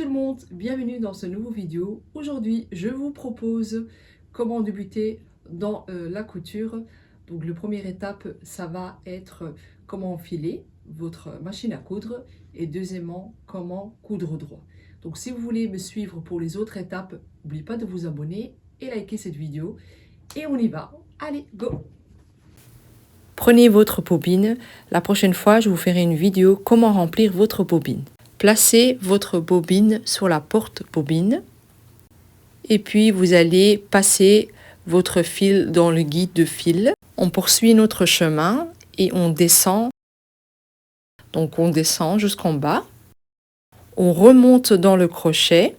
tout le monde, bienvenue dans ce nouveau vidéo. Aujourd'hui, je vous propose comment débuter dans la couture. Donc, la première étape, ça va être comment enfiler votre machine à coudre et deuxièmement, comment coudre droit. Donc, si vous voulez me suivre pour les autres étapes, n'oubliez pas de vous abonner et liker cette vidéo. Et on y va. Allez, go! Prenez votre bobine. La prochaine fois, je vous ferai une vidéo comment remplir votre bobine. Placez votre bobine sur la porte-bobine et puis vous allez passer votre fil dans le guide de fil. On poursuit notre chemin et on descend. Donc on descend jusqu'en bas. On remonte dans le crochet.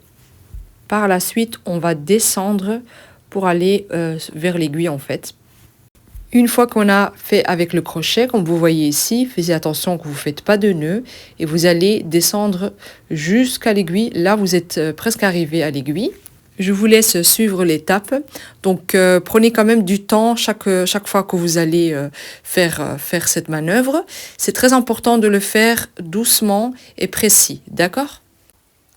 Par la suite, on va descendre pour aller vers l'aiguille en fait. Une fois qu'on a fait avec le crochet, comme vous voyez ici, faites attention que vous ne faites pas de nœud et vous allez descendre jusqu'à l'aiguille. Là, vous êtes presque arrivé à l'aiguille. Je vous laisse suivre l'étape. Donc, prenez quand même du temps chaque fois que vous allez faire cette manœuvre. C'est très important de le faire doucement et précis, d'accord ?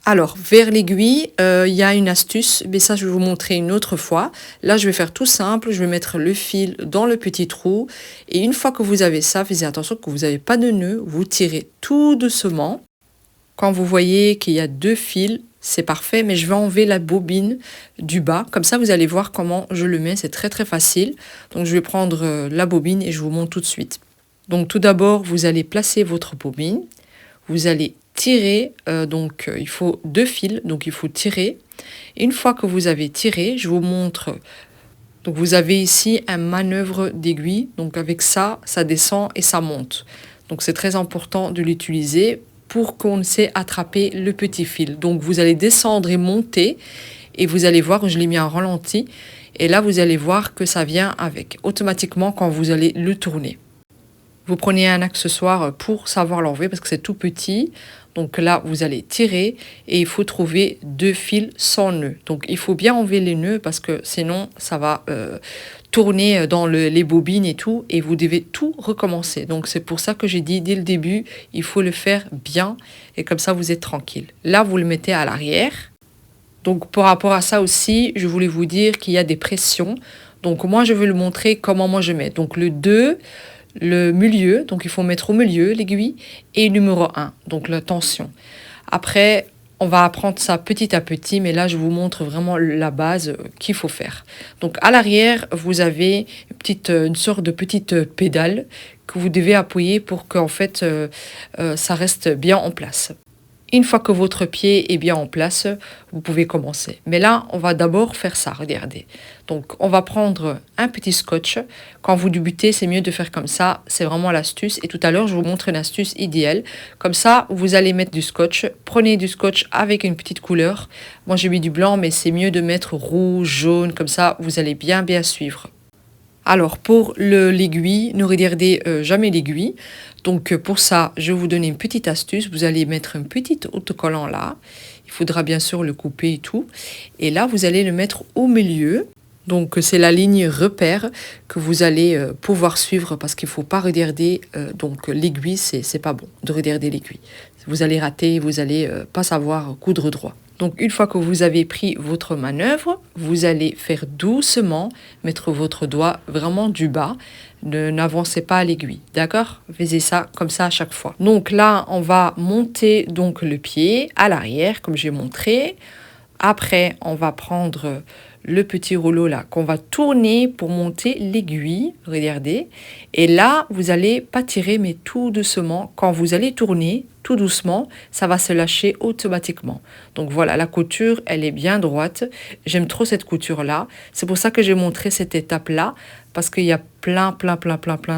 Alors, vers l'aiguille, il y a une astuce, mais ça je vais vous montrer une autre fois. Là, je vais faire tout simple, je vais mettre le fil dans le petit trou. Et une fois que vous avez ça, faites attention que vous n'avez pas de nœud, vous tirez tout doucement. Quand vous voyez qu'il y a deux fils, c'est parfait, mais je vais enlever la bobine du bas. Comme ça, vous allez voir comment je le mets, c'est très facile. Donc, je vais prendre la bobine et je vous montre tout de suite. Donc, tout d'abord, vous allez placer votre bobine. Vous allez tirer, il faut deux fils, donc il faut tirer. Et une fois que vous avez tiré, je vous montre. Donc vous avez ici un manœuvre d'aiguille, donc avec ça, ça descend et ça monte. Donc c'est très important de l'utiliser pour qu'on sait attraper le petit fil. Donc vous allez descendre et monter, et vous allez voir, je l'ai mis en ralenti, et là vous allez voir que ça vient avec, automatiquement quand vous allez le tourner. Vous prenez un accessoire pour savoir l'enlever parce que c'est tout petit. Donc là, vous allez tirer et il faut trouver deux fils sans nœud. Donc il faut bien enlever les nœuds parce que sinon, ça va tourner dans les bobines et tout. Et vous devez tout recommencer. Donc c'est pour ça que j'ai dit dès le début, il faut le faire bien. Et comme ça, vous êtes tranquille. Là, vous le mettez à l'arrière. Donc par rapport à ça aussi, je voulais vous dire qu'il y a des pressions. Donc moi, je vais le montrer comment moi je mets. Donc le 2... le milieu, donc il faut mettre au milieu l'aiguille, et numéro 1, donc la tension. Après, on va apprendre ça petit à petit, mais là, je vous montre vraiment la base qu'il faut faire. Donc, à l'arrière, vous avez une sorte de petite pédale que vous devez appuyer pour qu'en fait, ça reste bien en place. Une fois que votre pied est bien en place, vous pouvez commencer. Mais là, on va d'abord faire ça, regardez. Donc, on va prendre un petit scotch. Quand vous débutez, c'est mieux de faire comme ça. C'est vraiment l'astuce. Et tout à l'heure, je vous montre une astuce idéale. Comme ça, vous allez mettre du scotch. Prenez du scotch avec une petite couleur. Moi, j'ai mis du blanc, mais c'est mieux de mettre rouge, jaune. Comme ça, vous allez bien suivre. Alors, pour l'aiguille, ne regardez jamais l'aiguille. Donc, pour ça, je vais vous donner une petite astuce. Vous allez mettre un petit autocollant là. Il faudra bien sûr le couper et tout. Et là, vous allez le mettre au milieu. Donc, c'est la ligne repère que vous allez pouvoir suivre parce qu'il ne faut pas regarder. Donc, l'aiguille, c'est pas bon de regarder l'aiguille. Vous allez rater, vous n'allez pas savoir coudre droit. Donc, une fois que vous avez pris votre manœuvre, vous allez faire doucement, mettre votre doigt vraiment du bas. N'avancez pas à l'aiguille, d'accord? Faites ça comme ça à chaque fois. Donc là, on va monter donc le pied à l'arrière, comme j'ai montré. Après, on va prendre le petit rouleau là qu'on va tourner pour monter l'aiguille, regardez. Et là, vous allez pas tirer, mais tout doucement. Quand vous allez tourner, tout doucement, ça va se lâcher automatiquement. Donc voilà, la couture, elle est bien droite. J'aime trop cette couture là. C'est pour ça que j'ai montré cette étape là, parce qu'il y a plein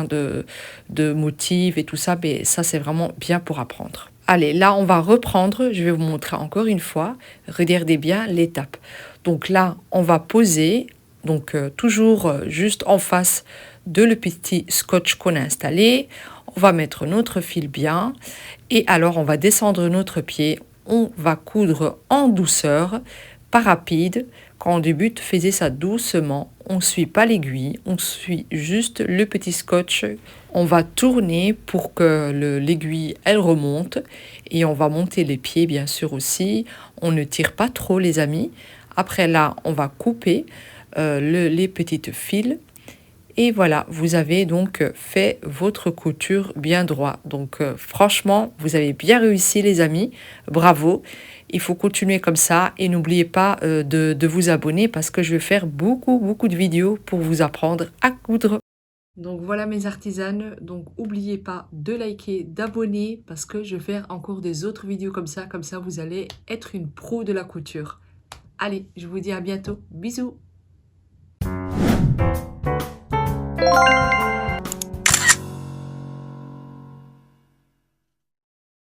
de motifs et tout ça. Mais ça, c'est vraiment bien pour apprendre. Allez, là, on va reprendre. Je vais vous montrer encore une fois. Regardez bien l'étape. Donc là, on va poser, donc toujours juste en face de le petit scotch qu'on a installé. On va mettre notre fil bien. Et alors, on va descendre notre pied. On va coudre en douceur, pas rapide. Quand on débute, faites ça doucement. On ne suit pas l'aiguille, on suit juste le petit scotch. On va tourner pour que l'aiguille, elle remonte. Et on va monter les pieds, bien sûr, aussi. On ne tire pas trop, les amis. Après là, on va couper les petites fils. Et voilà, vous avez donc fait votre couture bien droit. Donc franchement, vous avez bien réussi, les amis. Bravo. Il faut continuer comme ça et n'oubliez pas de vous abonner parce que je vais faire beaucoup de vidéos pour vous apprendre à coudre. Donc voilà mes artisanes, donc n'oubliez pas de liker, d'abonner parce que je vais faire encore des autres vidéos comme ça vous allez être une pro de la couture. Allez, je vous dis à bientôt, bisous.